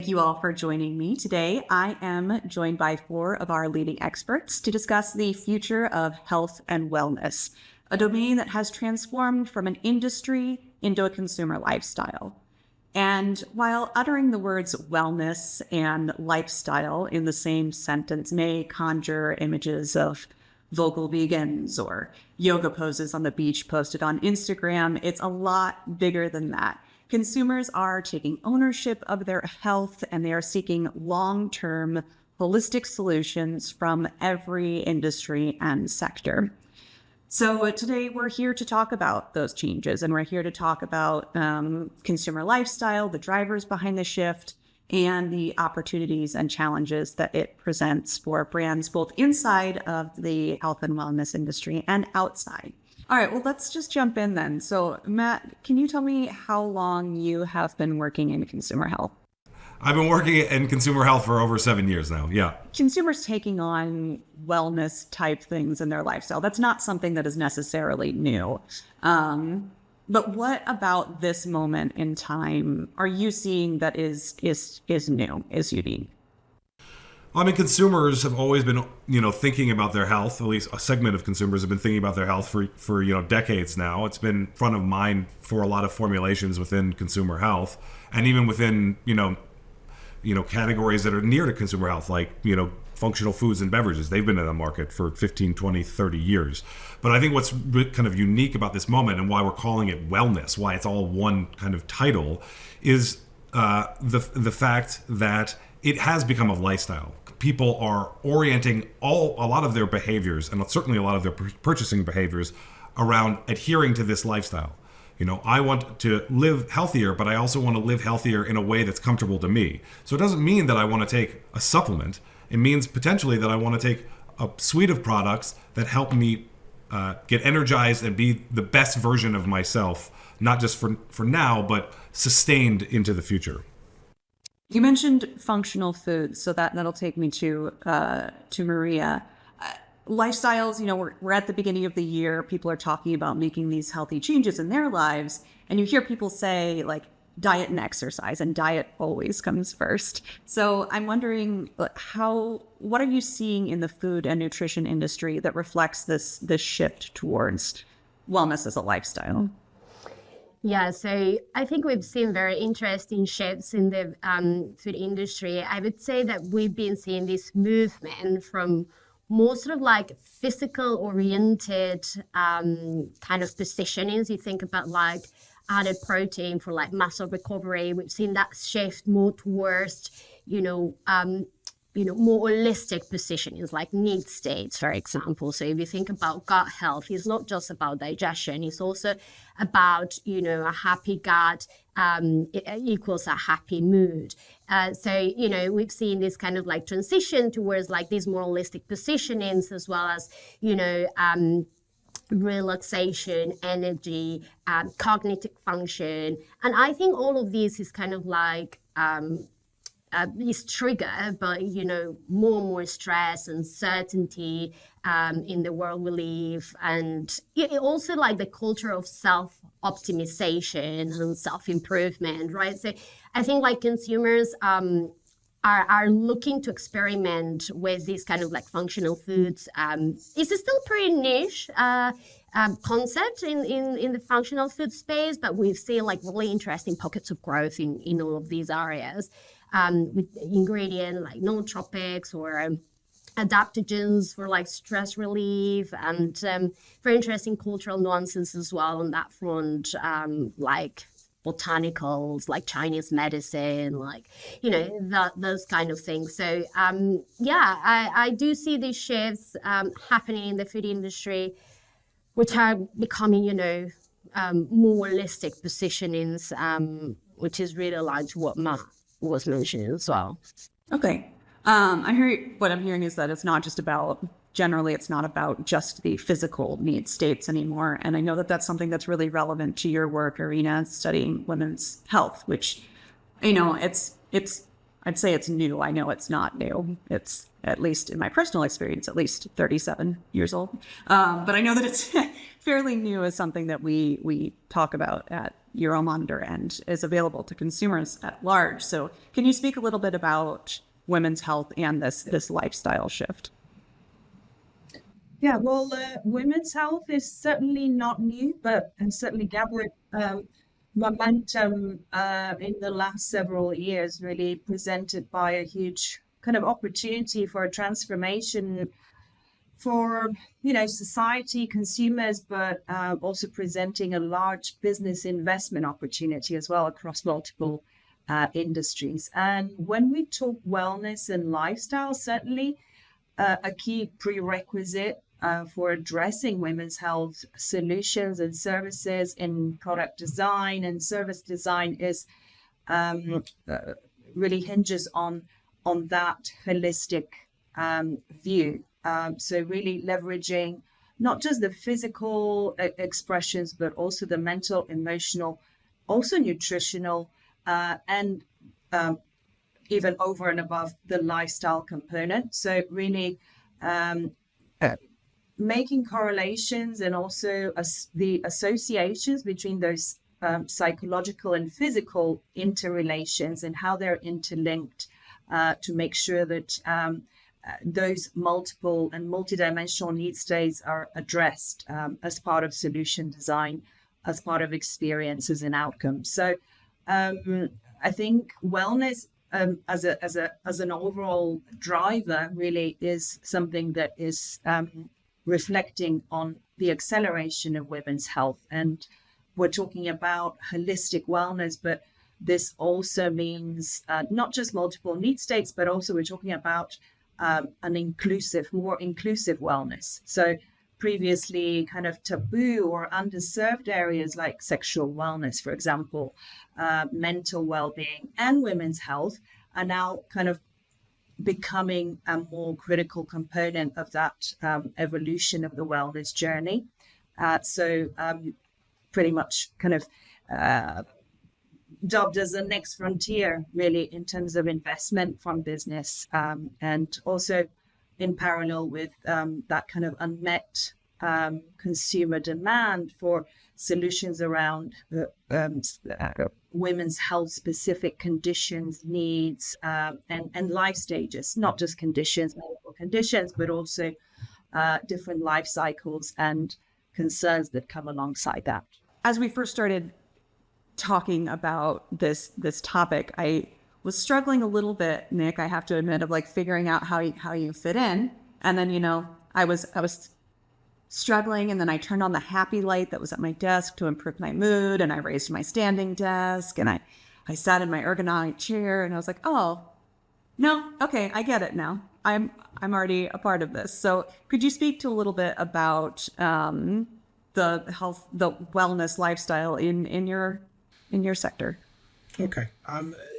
Thank you all for joining me today. I am joined by four of our leading experts to discuss the future of health and wellness, a domain that has transformed from an industry into a consumer lifestyle. And while uttering the words wellness and lifestyle in the same sentence may conjure images of vocal vegans or yoga poses on the beach posted on Instagram, it's a lot bigger than that. Consumers are taking ownership of their health, and they are seeking long-term holistic solutions from every industry and sector. So today we're here to talk about those changes, and we're here to talk about consumer lifestyle, the drivers behind the shift, and the opportunities and challenges that it presents for brands both inside of the health and wellness industry and outside. All right, well, let's just jump in then. So, Matt, can you tell me how long you have been working in consumer health? I've been working in consumer health for over 7 years now, yeah. Consumers taking on wellness type things in their lifestyle, that's not something that is necessarily new. But what about this moment in time are you seeing that is new, is unique? I mean, consumers have always been, thinking about their health. At least a segment of consumers have been thinking about their health for decades now. It's been front of mind for a lot of formulations within consumer health, and even within, categories that are near to consumer health, like, functional foods and beverages. They've been in the market for 15, 20, 30 years. But I think what's kind of unique about this moment and why we're calling it wellness, why it's all one kind of title, is the fact that it has become a lifestyle. People are orienting a lot of their behaviors, and certainly a lot of their purchasing behaviors, around adhering to this lifestyle. I want to live healthier, but I also want to live healthier in a way that's comfortable to me. So it doesn't mean that I want to take a supplement. It means potentially that I want to take a suite of products that help me get energized and be the best version of myself, not just for now, but sustained into the future. You mentioned functional foods, so that'll take me to Maria. Lifestyles, we're at the beginning of the year. People are talking about making these healthy changes in their lives, and you hear people say like diet and exercise, and diet always comes first. So I'm wondering, what are you seeing in the food and nutrition industry that reflects this shift towards wellness as a lifestyle? Yeah, so I think we've seen very interesting shifts in the food industry. I would say that we've been seeing this movement from more sort of like physical oriented kind of positionings. You think about like added protein for like muscle recovery. We've seen that shift more towards, more holistic positionings like need states, for example. So if you think about gut health, it's not just about digestion. It's also about, a happy gut equals a happy mood. So we've seen this kind of like transition towards like these more holistic positionings, as well as, relaxation, energy, cognitive function. And I think all of this is kind of like, is triggered by, more and more stress, uncertainty in the world we live. And it also like the culture of self-optimization and self-improvement, right? So I think like consumers are looking to experiment with these kind of like functional foods. It's still pretty niche concept in the functional food space, but we've seen like really interesting pockets of growth in all of these areas. With ingredient like nootropics or adaptogens for like stress relief, and very interesting cultural nuances as well on that front, like botanicals, like Chinese medicine, like, those kind of things. So, I do see these shifts happening in the food industry, which are becoming, more holistic positionings, which is really aligned to what Matt was mentioning as well. Okay. What I'm hearing is that it's not about just the physical need states anymore. And I know that that's something that's really relevant to your work, Irina, studying women's health, which, I'd say it's new. I know it's not new. It's, at least in my personal experience, at least 37 years old. But I know that it's fairly new as something that we talk about at Euromonitor and is available to consumers at large. So can you speak a little bit about women's health and this lifestyle shift? Yeah, well, women's health is certainly not new, but has certainly gathered momentum in the last several years, really presented by a huge kind of opportunity for a transformation for, society, consumers, but also presenting a large business investment opportunity as well across multiple industries. And when we talk wellness and lifestyle, certainly a key prerequisite for addressing women's health solutions and services in product design and service design is really hinges on that holistic view. So really leveraging not just the physical expressions, but also the mental, emotional, also nutritional, and even over and above the lifestyle component. So really making correlations and also the associations between those psychological and physical interrelations and how they're interlinked to make sure that those multiple and multidimensional need states are addressed as part of solution design, as part of experiences and outcomes. So I think wellness as an overall driver really is something that is reflecting on the acceleration of women's health. And we're talking about holistic wellness, but this also means not just multiple need states, but also we're talking about an inclusive, more inclusive wellness. So previously kind of taboo or underserved areas like sexual wellness, for example, mental well-being and women's health are now kind of becoming a more critical component of that evolution of the wellness journey. So pretty much kind of dubbed as the next frontier, really, in terms of investment from business, and also in parallel with that kind of unmet consumer demand for solutions around women's health specific conditions, needs, and life stages, not just conditions, medical conditions, but also different life cycles and concerns that come alongside that. As we first started talking about this topic, I was struggling a little bit, Nick, I have to admit, of like figuring out how you fit in. And then, I was struggling, and then I turned on the happy light that was at my desk to improve my mood, and I raised my standing desk, and I sat in my ergonomic chair, and I was like, oh, no, okay, I get it now. I'm already a part of this. So could you speak to a little bit about the health, the wellness lifestyle in your sector? Okay.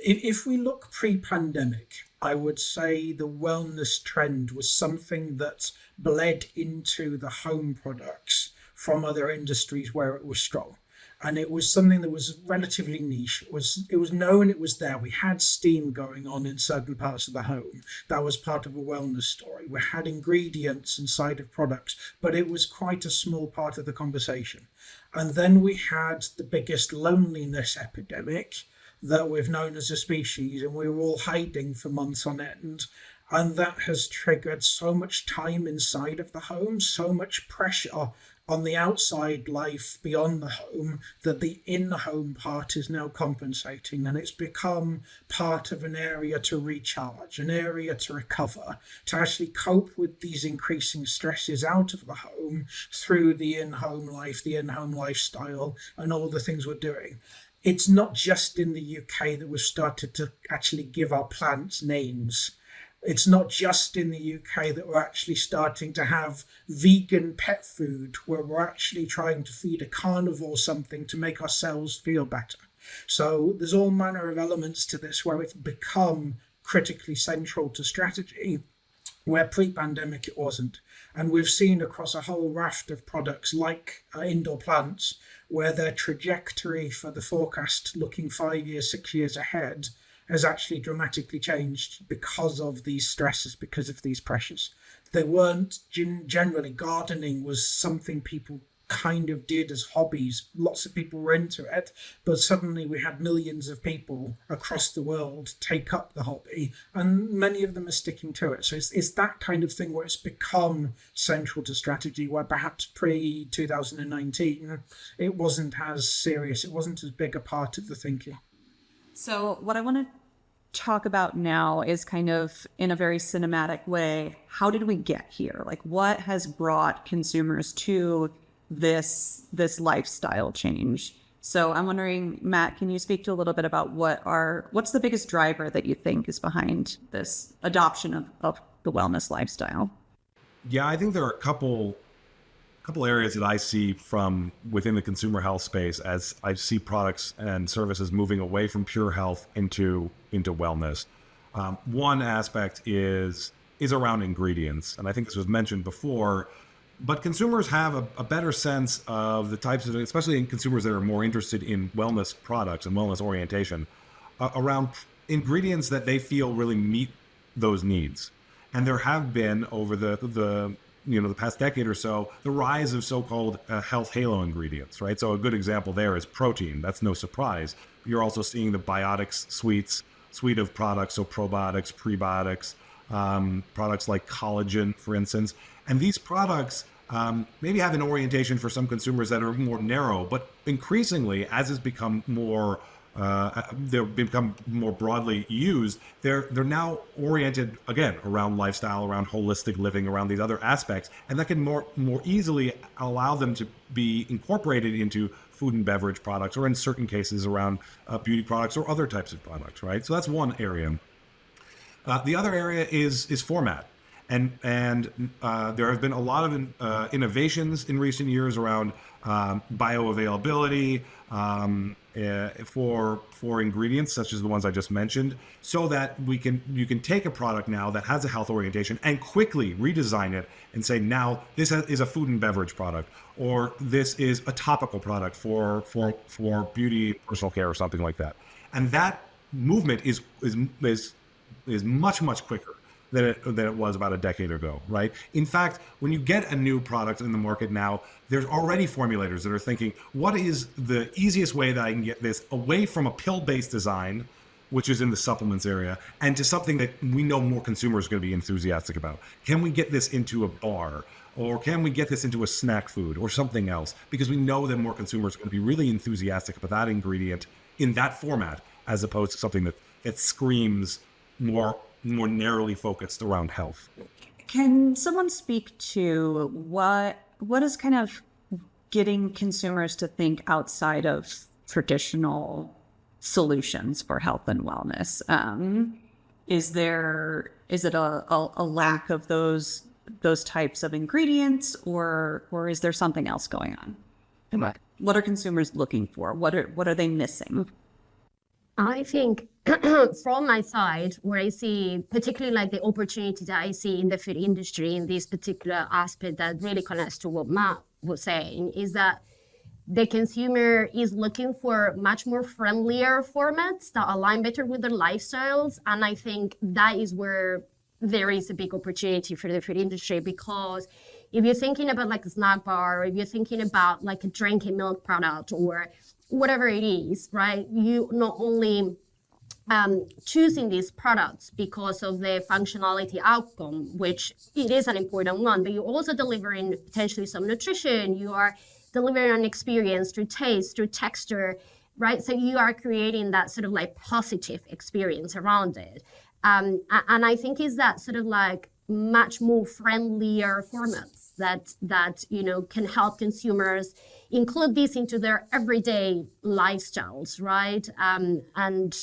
If we look pre-pandemic, I would say the wellness trend was something that bled into the home products from other industries where it was strong. And it was something that was relatively niche. It was known, it was there. We had steam going on in certain parts of the home. That was part of a wellness story. We had ingredients inside of products, but it was quite a small part of the conversation. And then we had the biggest loneliness epidemic that we've known as a species, and we were all hiding for months on end. And that has triggered so much time inside of the home, so much pressure on the outside life beyond the home, that the in-home part is now compensating, and it's become part of an area to recharge, an area to recover, to actually cope with these increasing stresses out of the home through the in-home life, the in-home lifestyle, and all the things we're doing. It's not just in the UK that we've started to actually give our plants names. It's not just in the UK that we're actually starting to have vegan pet food, where we're actually trying to feed a carnivore something to make ourselves feel better. So there's all manner of elements to this where it's become critically central to strategy, where pre-pandemic it wasn't. And we've seen across a whole raft of products like indoor plants, where their trajectory for the forecast looking 5 years, 6 years ahead has actually dramatically changed because of these stresses, because of these pressures. They weren't generally, gardening was something people kind of did as hobbies. Lots of people were into it, but suddenly we had millions of people across the world take up the hobby, and many of them are sticking to it. So it's that kind of thing where it's become central to strategy, where perhaps pre 2019 it wasn't as serious, it wasn't as big a part of the thinking. So what I want to talk about now is kind of in a very cinematic way, how did we get here? Like, what has brought consumers to this lifestyle change? So I'm wondering, Matt, can you speak to a little bit about what's the biggest driver that you think is behind this adoption of the wellness lifestyle? Yeah, I think there are a couple areas that I see from within the consumer health space as I see products and services moving away from pure health into wellness. One aspect is around ingredients, and I think this was mentioned before. But consumers have a better sense of the types of, especially in consumers that are more interested in wellness products and wellness orientation, around ingredients that they feel really meet those needs. And there have been over the past decade or so, the rise of so-called health halo ingredients, right? So a good example there is protein. That's no surprise. You're also seeing the biotics suite of products, so probiotics, prebiotics, products like collagen, for instance. And these products maybe have an orientation for some consumers that are more narrow, but increasingly, as it's become more, they've become more broadly used, they're now oriented, again, around lifestyle, around holistic living, around these other aspects, and that can more easily allow them to be incorporated into food and beverage products, or in certain cases around beauty products or other types of products, right? So that's one area. The other area is format. And there have been a lot of innovations in recent years around bioavailability for ingredients such as the ones I just mentioned, so that you can take a product now that has a health orientation and quickly redesign it and say, now this is a food and beverage product, or this is a topical product for beauty, personal care, or something like that. And that movement is much quicker than it was about a decade ago, right? In fact, when you get a new product in the market now, there's already formulators that are thinking, what is the easiest way that I can get this away from a pill-based design, which is in the supplements area, and to something that we know more consumers are going to be enthusiastic about? Can we get this into a bar? Or can we get this into a snack food or something else? Because we know that more consumers are going to be really enthusiastic about that ingredient in that format, as opposed to something that screams more narrowly focused around health. Can someone speak to what is kind of getting consumers to think outside of traditional solutions for health and wellness? Is it a lack of those types of ingredients, or is there something else going on? What are consumers looking for? What are they missing? I think from my side, where I see particularly like the opportunity that I see in the food industry in this particular aspect that really connects to what Matt was saying, is that the consumer is looking for much more friendlier formats that align better with their lifestyles. And I think that is where there is a big opportunity for the food industry, because if you're thinking about like a snack bar, or if you're thinking about like a drinking milk product or whatever it is, right? You not only choosing these products because of the functionality outcome, which it is an important one, but you're also delivering potentially some nutrition. You are delivering an experience through taste, through texture, right? So you are creating that sort of like positive experience around it. And I think is that sort of like much more friendlier formats that can help consumers include this into their everyday lifestyles, right? And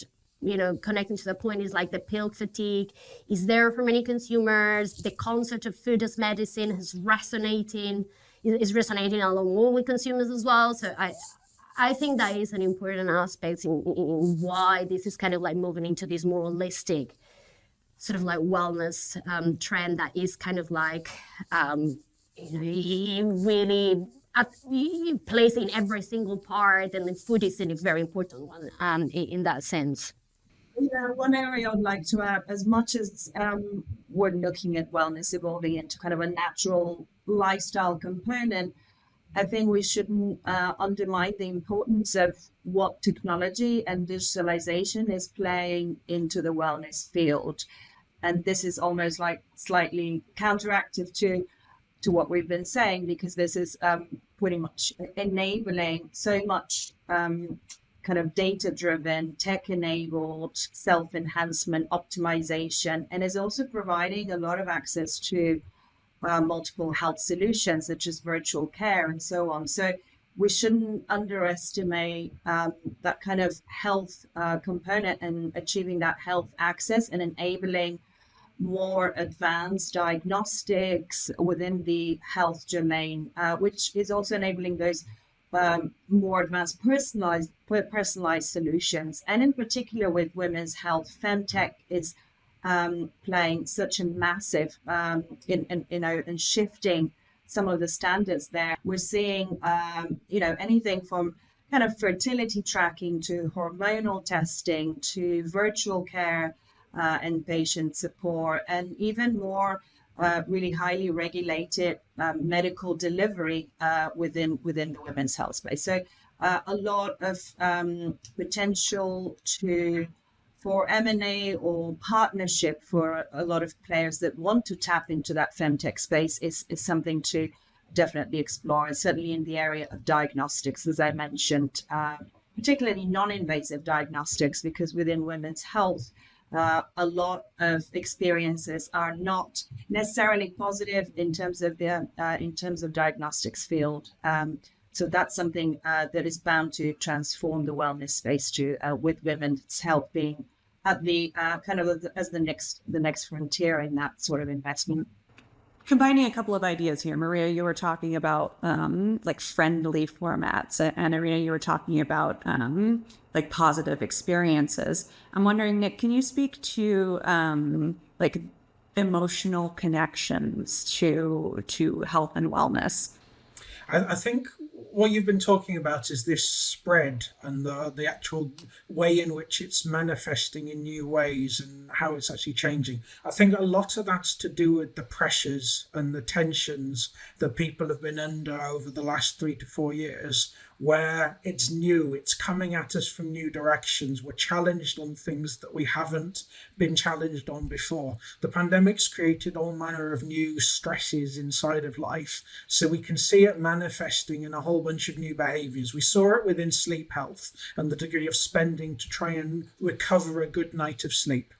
connecting to the point is like the pill fatigue is there for many consumers. The concept of food as medicine is resonating along all with consumers as well. So I think that is an important aspect in why this is kind of like moving into this more holistic sort of like wellness trend that is kind of like really plays in every single part, and the food is a very important one in that sense. Yeah, one area I'd like to add, as much as we're looking at wellness evolving into kind of a natural lifestyle component, I think we shouldn't undermine the importance of what technology and digitalization is playing into the wellness field. And this is almost like slightly counteractive to what we've been saying, because this is pretty much enabling so much kind of data-driven, tech-enabled self-enhancement optimization, and is also providing a lot of access to multiple health solutions such as virtual care and so on. So we shouldn't underestimate that kind of health component and achieving that health access and enabling more advanced diagnostics within the health domain, which is also enabling those more advanced personalized solutions. And in particular with women's health, femtech is playing such a massive in shifting some of the standards there. We're seeing anything from kind of fertility tracking to hormonal testing to virtual care and patient support, and even more really highly regulated medical delivery within the women's health space. So a lot of potential for M&A or partnership for a lot of players that want to tap into that femtech space is something to definitely explore, and certainly in the area of diagnostics, as I mentioned, particularly non-invasive diagnostics, because within women's health, a lot of experiences are not necessarily positive in terms of diagnostics field. So that's something that is bound to transform the wellness space too, with women's health being at the as the next frontier in that sort of investment. Combining a couple of ideas here, Maria, you were talking about like friendly formats, and Irina, you were talking about like positive experiences. I'm wondering, Nick, can you speak to like emotional connections to health and wellness? I think what you've been talking about is this spread and the actual way in which it's manifesting in new ways and how it's actually changing. I think a lot of that's to do with the pressures and the tensions that people have been under over the last 3 to 4 years, where it's new, it's coming at us from new directions. We're challenged on things that we haven't been challenged on before. The pandemic's created all manner of new stresses inside of life, so we can see it manifesting in a whole bunch of new behaviors. We saw it within sleep health and the degree of spending to try and recover a good night of sleep.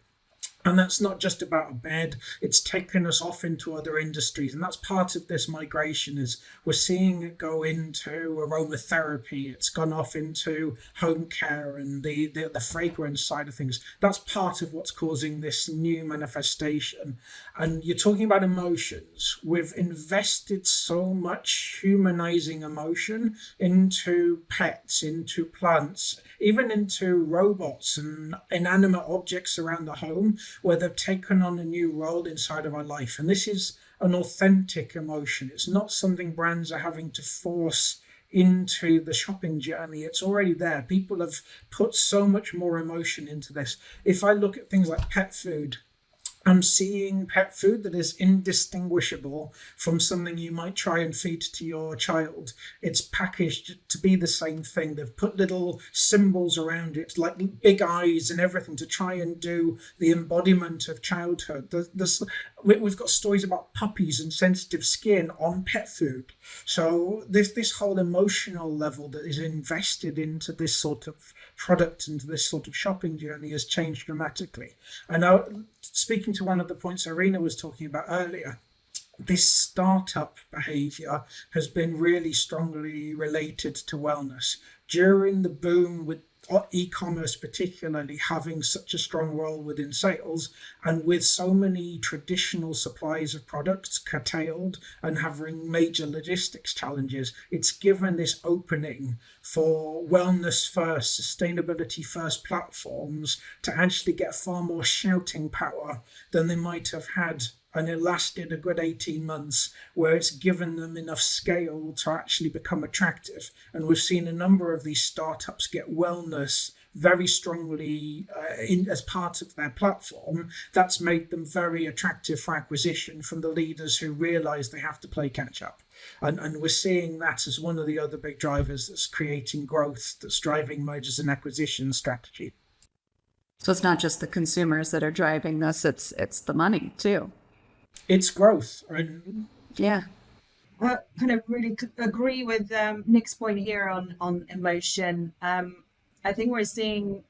And that's not just about a bed, it's taken us off into other industries. And that's part of this migration, is we're seeing it go into aromatherapy, it's gone off into home care and the fragrance side of things. That's part of what's causing this new manifestation. And you're talking about emotions. We've invested so much humanizing emotion into pets, into plants, even into robots and inanimate objects around the home, where they've taken on a new role inside of our life. And this is an authentic emotion. It's not something brands are having to force into the shopping journey. It's already there. People have put so much more emotion into this. If I look at things like pet food, I'm seeing pet food that is indistinguishable from something you might try and feed to your child. It's packaged to be the same thing. They've put little symbols around it, like big eyes and everything, to try and do the embodiment of childhood. We've got stories about puppies and sensitive skin on pet food. So this whole emotional level that is invested into this sort of product, into this sort of shopping journey, has changed dramatically. And speaking to one of the points Irina was talking about earlier, this startup behavior has been really strongly related to wellness. During the boom with e-commerce particularly having such a strong role within sales, and with so many traditional supplies of products curtailed and having major logistics challenges, it's given this opening for wellness first, sustainability first platforms to actually get far more shouting power than they might have had. And it lasted a good 18 months, where it's given them enough scale to actually become attractive. And we've seen a number of these startups get wellness very strongly in as part of their platform. That's made them very attractive for acquisition from the leaders who realise they have to play catch up. And we're seeing that as one of the other big drivers that's creating growth, that's driving mergers and acquisition strategy. So it's not just the consumers that are driving this, it's the money too. It's growth. And Yeah. I kind of really agree with Nick's point here on emotion. I think we're seeing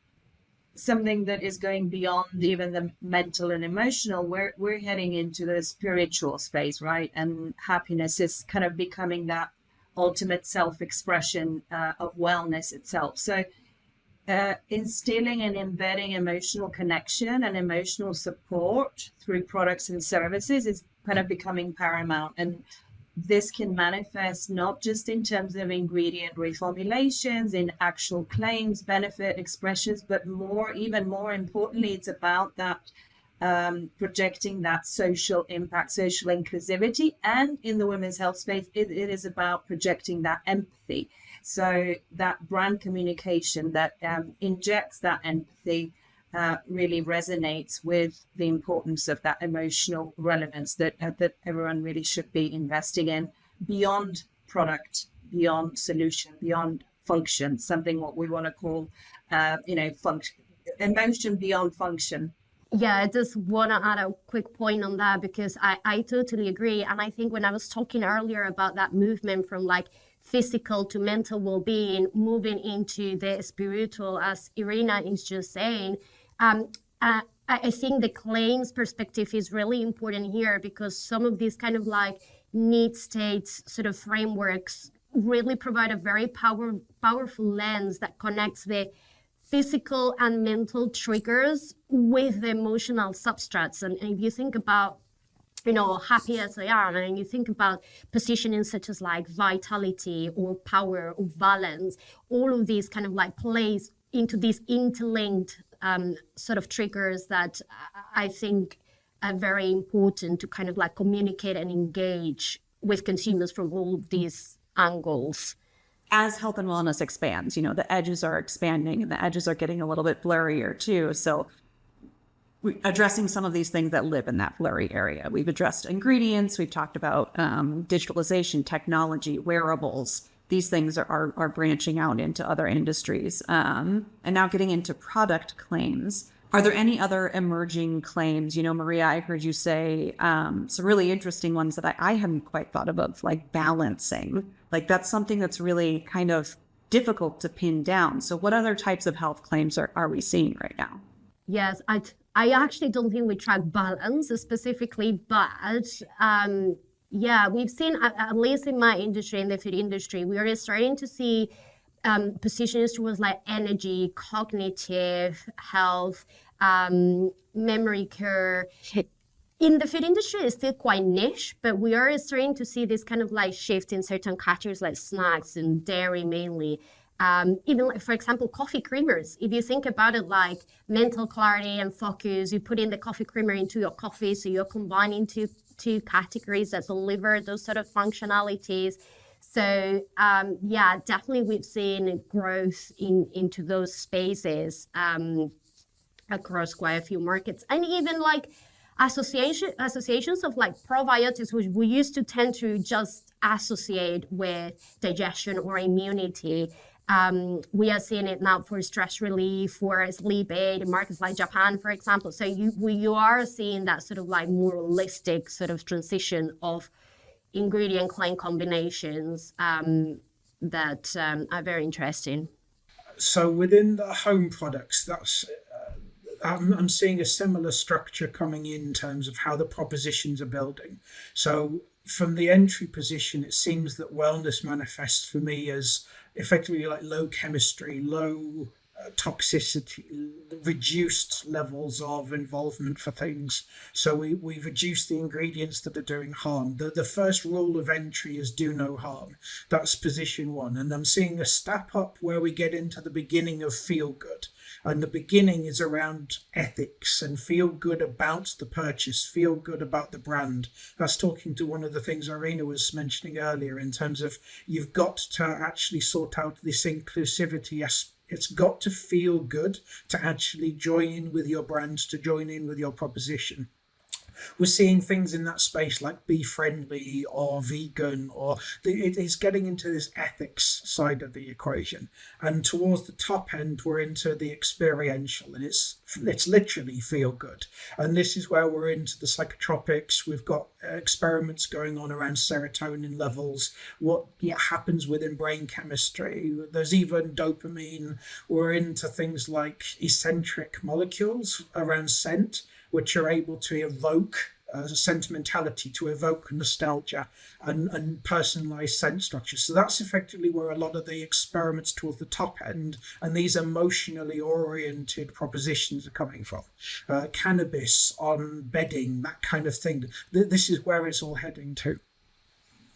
something that is going beyond even the mental and emotional. We're heading into the spiritual space, right? And happiness is kind of becoming that ultimate self-expression of wellness itself. So instilling and embedding emotional connection and emotional support through products and services is kind of becoming paramount. And this can manifest not just in terms of ingredient reformulations, in actual claims, benefit expressions, but even more importantly, it's about that projecting that social impact, social inclusivity. And in the women's health space, it is about projecting that empathy. So that brand communication that injects that empathy really resonates with the importance of that emotional relevance that everyone really should be investing in beyond product, beyond solution, beyond function, something what we want to call, function, emotion beyond function. Yeah, I just want to add a quick point on that because I totally agree. And I think when I was talking earlier about that movement from like physical to mental well-being, moving into the spiritual, as Irina is just saying, I think the claims perspective is really important here because some of these kind of like need states sort of frameworks really provide a very powerful lens that connects the physical and mental triggers with the emotional substrates. And if you think about, happy as I am, and you think about positioning such as like vitality or power or balance, all of these kind of like plays into these interlinked sort of triggers that I think are very important to kind of like communicate and engage with consumers from all of these angles. As health and wellness expands, the edges are expanding and the edges are getting a little bit blurrier too. So addressing some of these things that live in that blurry area. We've addressed ingredients. We've talked about digitalization, technology, wearables. These things are branching out into other industries. And now getting into product claims. Are there any other emerging claims? Maria, I heard you say some really interesting ones that I hadn't quite thought of, like balancing. Like that's something that's really kind of difficult to pin down. So what other types of health claims are we seeing right now? Yes, I actually don't think we track balance specifically, but yeah, we've seen, at least in my industry, in the food industry, we are starting to see positions towards like energy, cognitive health, memory care. In the food industry, it's still quite niche, but we are starting to see this kind of like shift in certain categories like snacks and dairy mainly. Even like, for example, coffee creamers. If you think about it like mental clarity and focus, you put in the coffee creamer into your coffee, so you're combining two categories that deliver those sort of functionalities. So yeah, definitely we've seen growth into those spaces across quite a few markets, and even like associations of like probiotics, which we used to tend to just associate with digestion or immunity. We are seeing it now for stress relief, for sleep aid in markets like Japan, for example. So you are seeing that sort of like more holistic sort of transition of ingredient claim combinations that are very interesting. So within the home products, that's I'm seeing a similar structure coming in terms of how the propositions are building. So from the entry position, it seems that wellness manifests for me as effectively like low chemistry, low toxicity, reduced levels of involvement for things. So we reduce the ingredients that are doing harm. The first rule of entry is do no harm. That's position one. And I'm seeing a step up where we get into the beginning of feel good. And the beginning is around ethics and feel good about the purchase, feel good about the brand. That's talking to one of the things Irina was mentioning earlier in terms of you've got to actually sort out this inclusivity It's got to feel good to actually join in with your brand, to join in with your proposition. We're seeing things in that space like be friendly or vegan, or it is getting into this ethics side of the equation. And towards the top end, we're into the experiential, and it's literally feel good. And this is where we're into the psychotropics. We've got experiments going on around serotonin levels, what happens within brain chemistry. There's even dopamine. We're into things like eccentric molecules around scent, which are able to evoke sentimentality, to evoke nostalgia and personalized sense structures. So that's effectively where a lot of the experiments towards the top end and these emotionally oriented propositions are coming from. Cannabis on bedding, that kind of thing. This is where it's all heading to.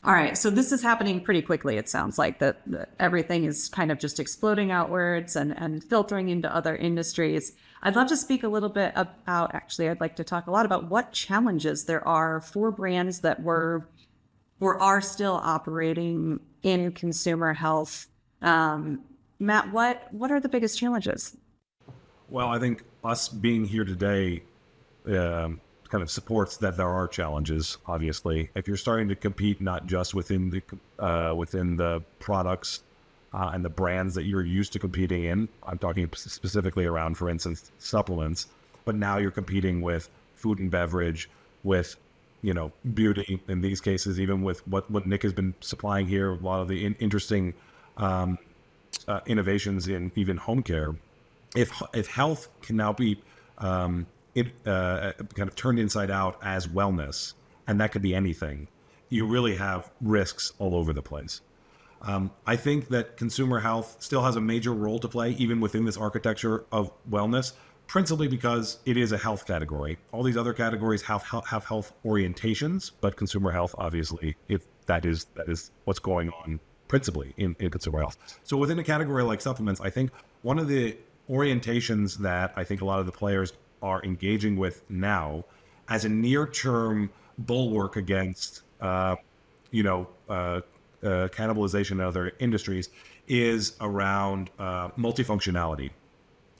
All right, so this is happening pretty quickly. It sounds like that everything is kind of just exploding outwards and filtering into other industries. I'd love to speak a little bit about, actually, I'd like to talk a lot about what challenges there are for brands that were or are still operating in consumer health. Matt, what are the biggest challenges? Well, I think us being here today kind of supports that there are challenges. Obviously, if you're starting to compete not just within the products and the brands that you're used to competing in, I'm talking specifically around, for instance, supplements, but now you're competing with food and beverage, with beauty in these cases, even with what Nick has been supplying here, a lot of the interesting innovations in even home care. If health can now be kind of turned inside out as wellness, and that could be anything, you really have risks all over the place. I think that consumer health still has a major role to play, even within this architecture of wellness, principally because it is a health category. All these other categories have health orientations, but consumer health, obviously, that is what's going on principally in consumer health. So within a category like supplements, I think one of the orientations that I think a lot of the players are engaging with now as a near-term bulwark against, cannibalization in other industries is around multifunctionality,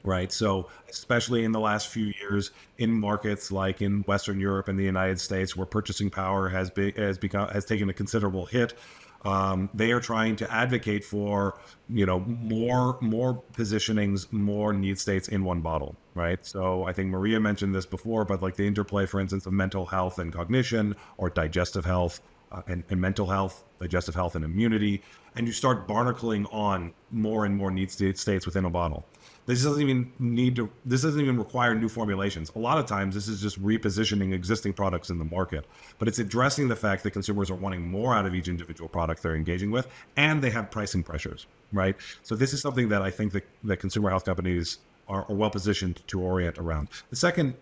right? So especially in the last few years in markets like in Western Europe and the United States, where purchasing power has taken a considerable hit, they are trying to advocate for more positionings, more need states in one bottle, right? So I think Maria mentioned this before, but like the interplay, for instance, of mental health and cognition, or digestive health and mental health, digestive health and immunity, and you start barnacling on more and more need states within a bottle. This doesn't even require new formulations. A lot of times this is just repositioning existing products in the market, but it's addressing the fact that consumers are wanting more out of each individual product they're engaging with, and they have pricing pressures, right? So this is something that I think that consumer health companies are well positioned to orient around. The second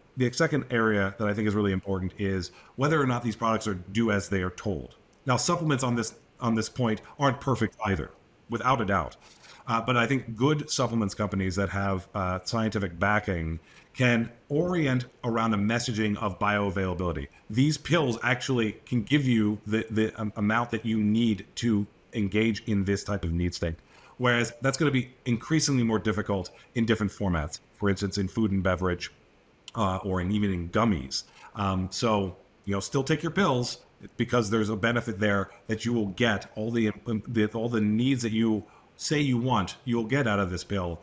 area that I think is really important is whether or not these products do as they are told. Now, supplements on this point aren't perfect either, without a doubt. But I think good supplements companies that have scientific backing can orient around a messaging of bioavailability. These pills actually can give you the amount that you need to engage in this type of need state. Whereas that's going to be increasingly more difficult in different formats, for instance, in food and beverage, or even in gummies. So, still take your pills, because there's a benefit there that you will get all the needs that you say you want, you'll get out of this pill,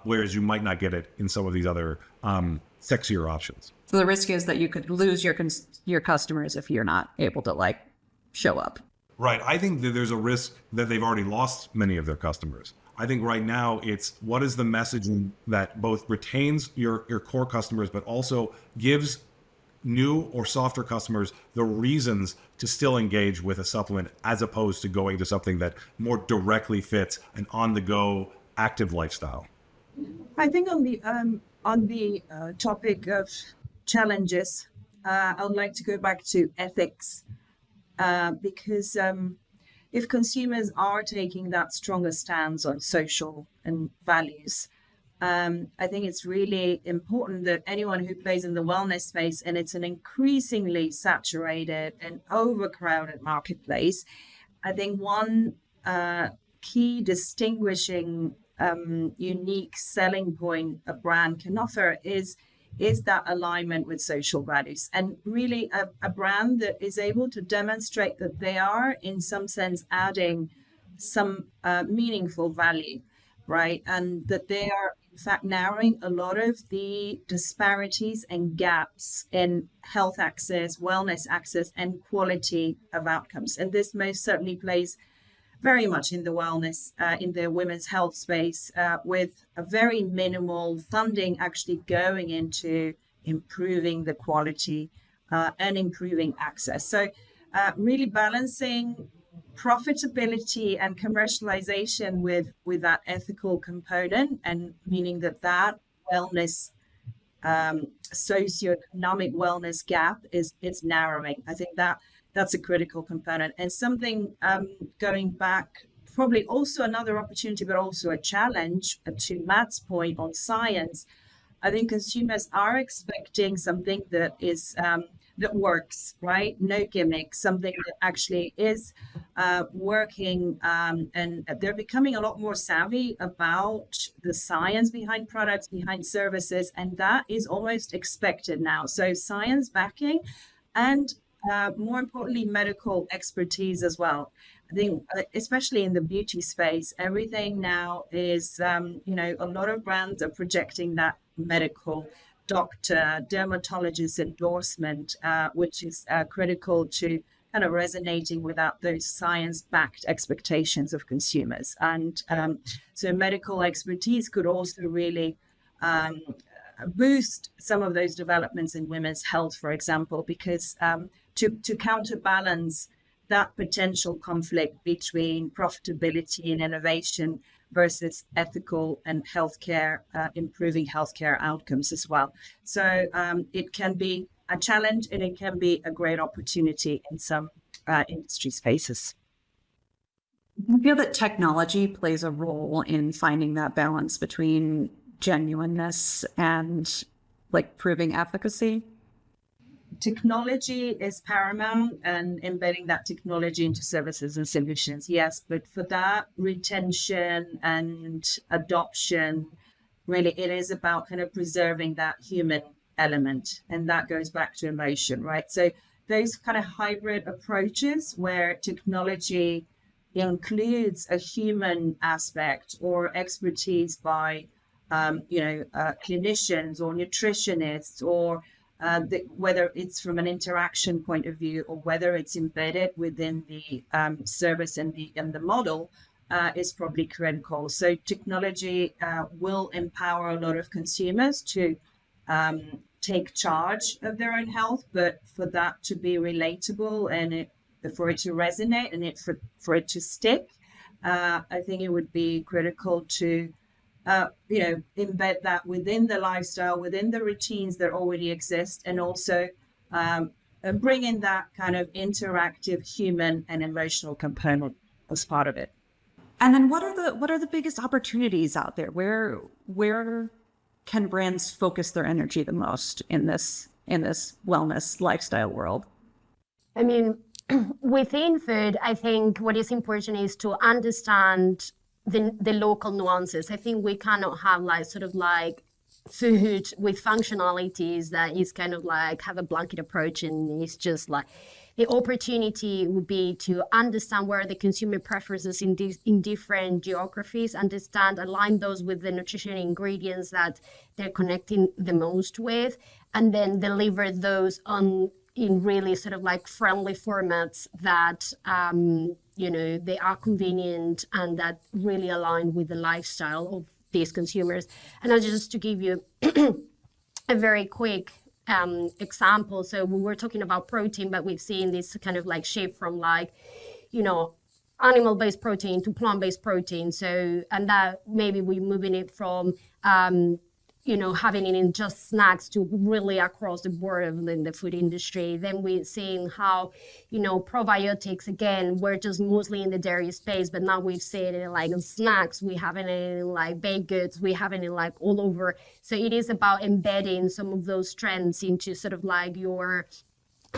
whereas you might not get it in some of these other sexier options. So the risk is that you could lose your customers if you're not able to show up. Right. I think that there's a risk that they've already lost many of their customers. I think right now it's what is the messaging that both retains your core customers, but also gives new or softer customers the reasons to still engage with a supplement, as opposed to going to something that more directly fits an on-the-go active lifestyle. I think on the topic of challenges, I would like to go back to ethics, because if consumers are taking that stronger stance on social and values, I think it's really important that anyone who plays in the wellness space, and it's an increasingly saturated and overcrowded marketplace, I think one key distinguishing unique selling point a brand can offer is that alignment with social values, and really a brand that is able to demonstrate that they are in some sense adding some meaningful value, right? And that they are in fact narrowing a lot of the disparities and gaps in health access, wellness access, and quality of outcomes. And this most certainly plays very much in the wellness, in the women's health space, with a very minimal funding actually going into improving the quality and improving access. So really balancing profitability and commercialization with that ethical component, and meaning that wellness, socioeconomic wellness gap is narrowing. I think that's a critical component, and something going back, probably also another opportunity, but also a challenge to Matt's point on science. I think consumers are expecting something that is that works, right? No gimmicks, something that actually is working, and they're becoming a lot more savvy about the science behind products, behind services, and that is almost expected now. So science backing, and more importantly, medical expertise as well. I think, especially in the beauty space, everything now is, a lot of brands are projecting that medical doctor, dermatologist endorsement, which is critical to kind of resonating without those science-backed expectations of consumers. And so medical expertise could also really boost some of those developments in women's health, for example, because to counterbalance that potential conflict between profitability and innovation versus ethical and healthcare, improving healthcare outcomes as well. So it can be a challenge, and it can be a great opportunity in some industry spaces. I feel that technology plays a role in finding that balance between genuineness and like proving efficacy. Technology is paramount, and embedding that technology into services and solutions, yes, but for that retention and adoption, really it is about kind of preserving that human element, and that goes back to emotion, right? So those kind of hybrid approaches where technology includes a human aspect or expertise by clinicians or nutritionists, or whether it's from an interaction point of view or whether it's embedded within the service and the model, is probably critical. So technology will empower a lot of consumers to take charge of their own health, but for that to be relatable and for it to resonate and for it to stick, I think it would be critical to embed that within the lifestyle, within the routines that already exist, and also bring in that kind of interactive human and emotional component as part of it. And then what are the biggest opportunities out there? Where can brands focus their energy the most in this wellness lifestyle world? I mean, within food, I think what is important is to understand the local nuances. I think we cannot have food with functionalities that is kind of like have a blanket approach, and it's just like the opportunity would be to understand where the consumer preferences in different geographies, align those with the nutrition ingredients that they're connecting the most with, and then deliver those in really sort of like friendly formats that they are convenient and that really align with the lifestyle of these consumers. And just to give you a very quick example, so we were talking about protein, but we've seen this kind of like shift from animal-based protein to plant-based protein. So, and that maybe we're moving it from having it in just snacks to really across the board in the food industry. Then we're seeing how, probiotics, again, we're just mostly in the dairy space, but now we've seen it like in snacks, we have it in like baked goods, we have it in like all over. So it is about embedding some of those trends into sort of like your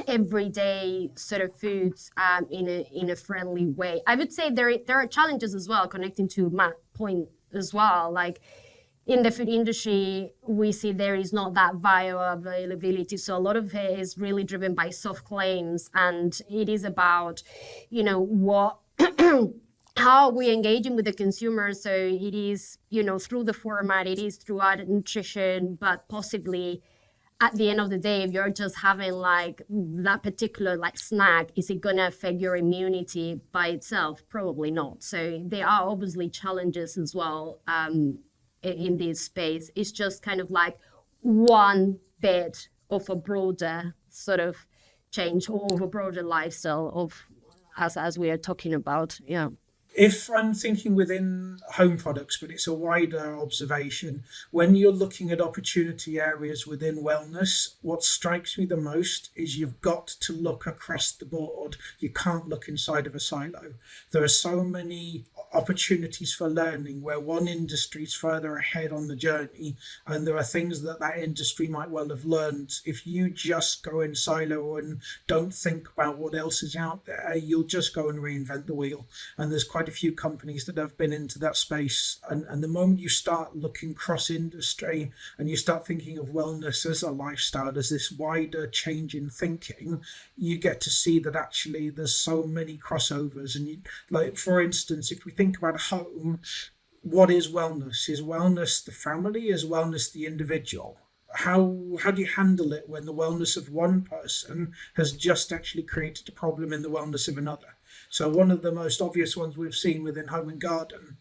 everyday sort of foods in a friendly way. I would say there are challenges as well, connecting to Matt's point as well. Like in the food industry, we see there is not that bioavailability. So a lot of it is really driven by soft claims, and it is about, what how are we engaging with the consumer. So it is, through the format, it is through added nutrition, but possibly at the end of the day, if you're just having like that particular like snack, is it going to affect your immunity by itself? Probably not. So there are obviously challenges as well in this space. It's just kind of like one bit of a broader sort of change, or of a broader lifestyle of as we are talking about. Yeah. If I'm thinking within home products, but it's a wider observation, when you're looking at opportunity areas within wellness, what strikes me the most is you've got to look across the board. You can't look inside of a silo. There are so many opportunities for learning where one industry is further ahead on the journey, and there are things that industry might well have learned. If you just go in silo and don't think about what else is out there, you'll just go and reinvent the wheel. And there's quite a few companies that have been into that space, and the moment you start looking cross industry and you start thinking of wellness as a lifestyle, as this wider change in thinking, you get to see that actually there's so many crossovers. And like, for instance, if we think about home, what is wellness? Is wellness the family? Is wellness the individual? How do you handle it when the wellness of one person has just actually created a problem in the wellness of another? So one of the most obvious ones we've seen within home and garden,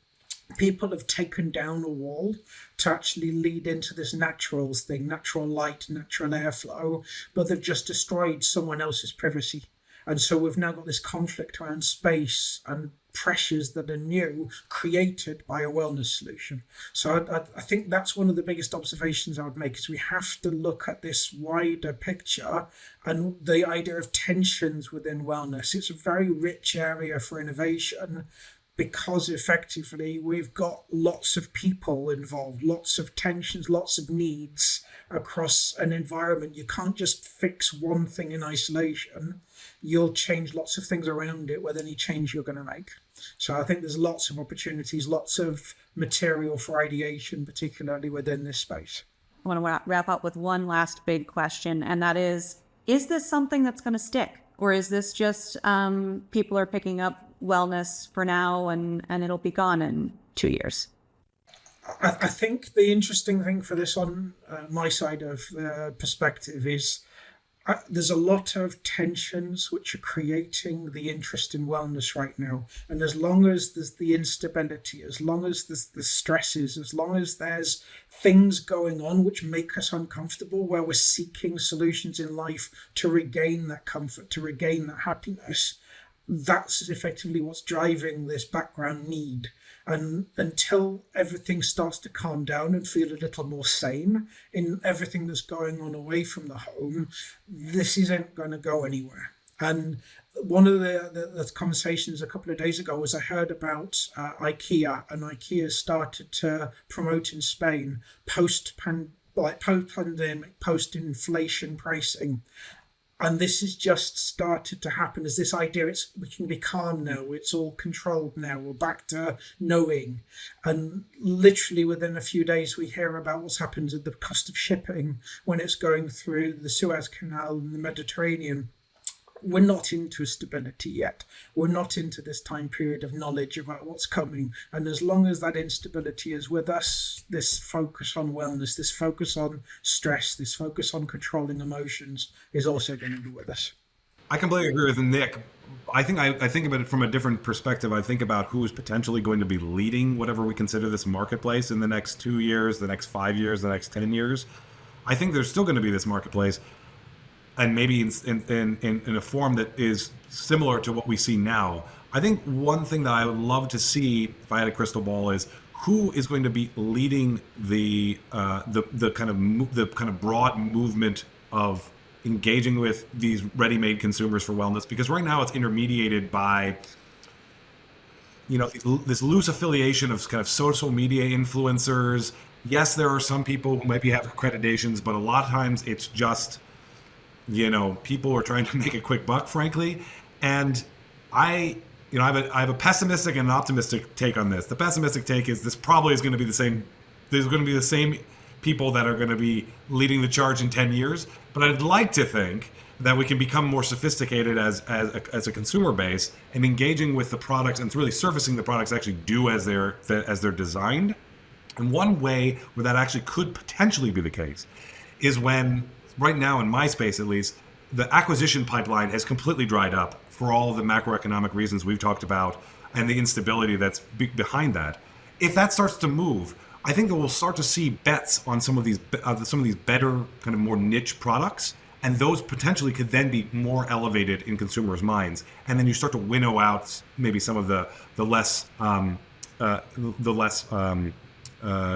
people have taken down a wall to actually lead into this naturals thing, natural light, natural airflow, but they've just destroyed someone else's privacy. And so we've now got this conflict around space and pressures that are new, created by a wellness solution. So I think that's one of the biggest observations I would make, is we have to look at this wider picture and the idea of tensions within wellness. It's a very rich area for innovation, because effectively we've got lots of people involved, lots of tensions, lots of needs across an environment. You can't just fix one thing in isolation. You'll change lots of things around it with any change you're going to make. So I think there's lots of opportunities, lots of material for ideation, particularly within this space. I want to wrap up with one last big question, and that is this something that's going to stick? Or is this just people are picking up wellness for now and it'll be gone in 2 years? I think the interesting thing for this on my side of the perspective is there's a lot of tensions which are creating the interest in wellness right now. And as long as there's the instability, as long as there's the stresses, as long as there's things going on which make us uncomfortable, where we're seeking solutions in life to regain that comfort, to regain that happiness, that's effectively what's driving this background need. And until everything starts to calm down and feel a little more sane in everything that's going on away from the home, this isn't going to go anywhere. And one of the conversations a couple of days ago was I heard about IKEA, and IKEA started to promote in Spain post-pandemic, post-inflation pricing. And this has just started to happen, as this idea we can be calm now, it's all controlled now, we're back to knowing. And literally within a few days, we hear about what's happened at the cost of shipping when it's going through the Suez Canal and the Mediterranean. We're not into stability yet. We're not into this time period of knowledge about what's coming. And as long as that instability is with us, this focus on wellness, this focus on stress, this focus on controlling emotions is also going to be with us. I completely agree with Nick. I think about it from a different perspective. I think about who is potentially going to be leading whatever we consider this marketplace in the next 2 years, the next 5 years, the next 10 years. I think there's still going to be this marketplace, and maybe in a form that is similar to what we see now. I think one thing that I would love to see, if I had a crystal ball, is who is going to be leading the kind of broad movement of engaging with these ready-made consumers for wellness, because right now it's intermediated by this loose affiliation of kind of social media influencers. Yes, there are some people who maybe have accreditations, but a lot of times it's just people are trying to make a quick buck, frankly. And I I have a pessimistic and an optimistic take on this. The pessimistic take is this probably is going to be the same. There's going to be the same people that are going to be leading the charge in 10 years. But I'd like to think that we can become more sophisticated as a consumer base and engaging with the products and really surfacing the products actually do as they're designed. And one way where that actually could potentially be the case is when, right now in my space at least, the acquisition pipeline has completely dried up for all of the macroeconomic reasons we've talked about and the instability that's behind that. If that starts to move, I think that we'll start to see bets on some of these better kind of more niche products, and those potentially could then be more elevated in consumers' minds. And then you start to winnow out maybe some of the less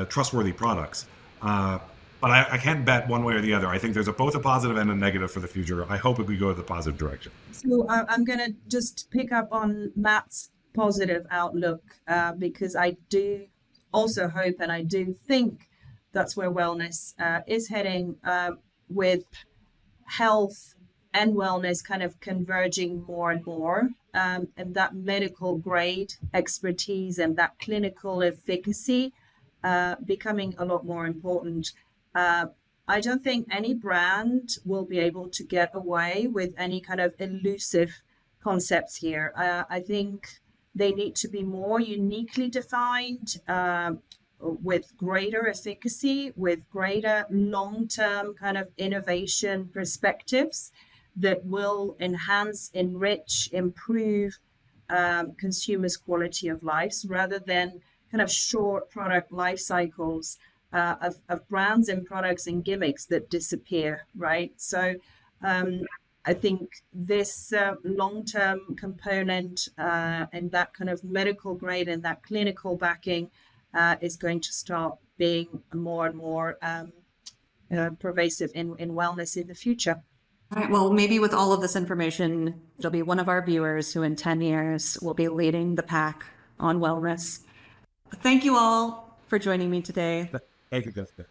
trustworthy products. But I can't bet one way or the other. I think there's both a positive and a negative for the future. I hope we go the positive direction. So I'm going to just pick up on Matt's positive outlook because I do also hope and I do think that's where wellness is heading, with health and wellness kind of converging more and more, and that medical grade expertise and that clinical efficacy becoming a lot more important. I don't think any brand will be able to get away with any kind of elusive concepts here. I think they need to be more uniquely defined, with greater efficacy, with greater long-term kind of innovation perspectives that will enhance, enrich, improve consumers' quality of lives, rather than kind of short product life cycles of brands and products and gimmicks that disappear, right? So I think this long-term component and that kind of medical grade and that clinical backing is going to start being more and more pervasive in wellness in the future. All right, well, maybe with all of this information, it'll be one of our viewers who in 10 years will be leading the pack on wellness. Thank you all for joining me today. Thank you, Jessica.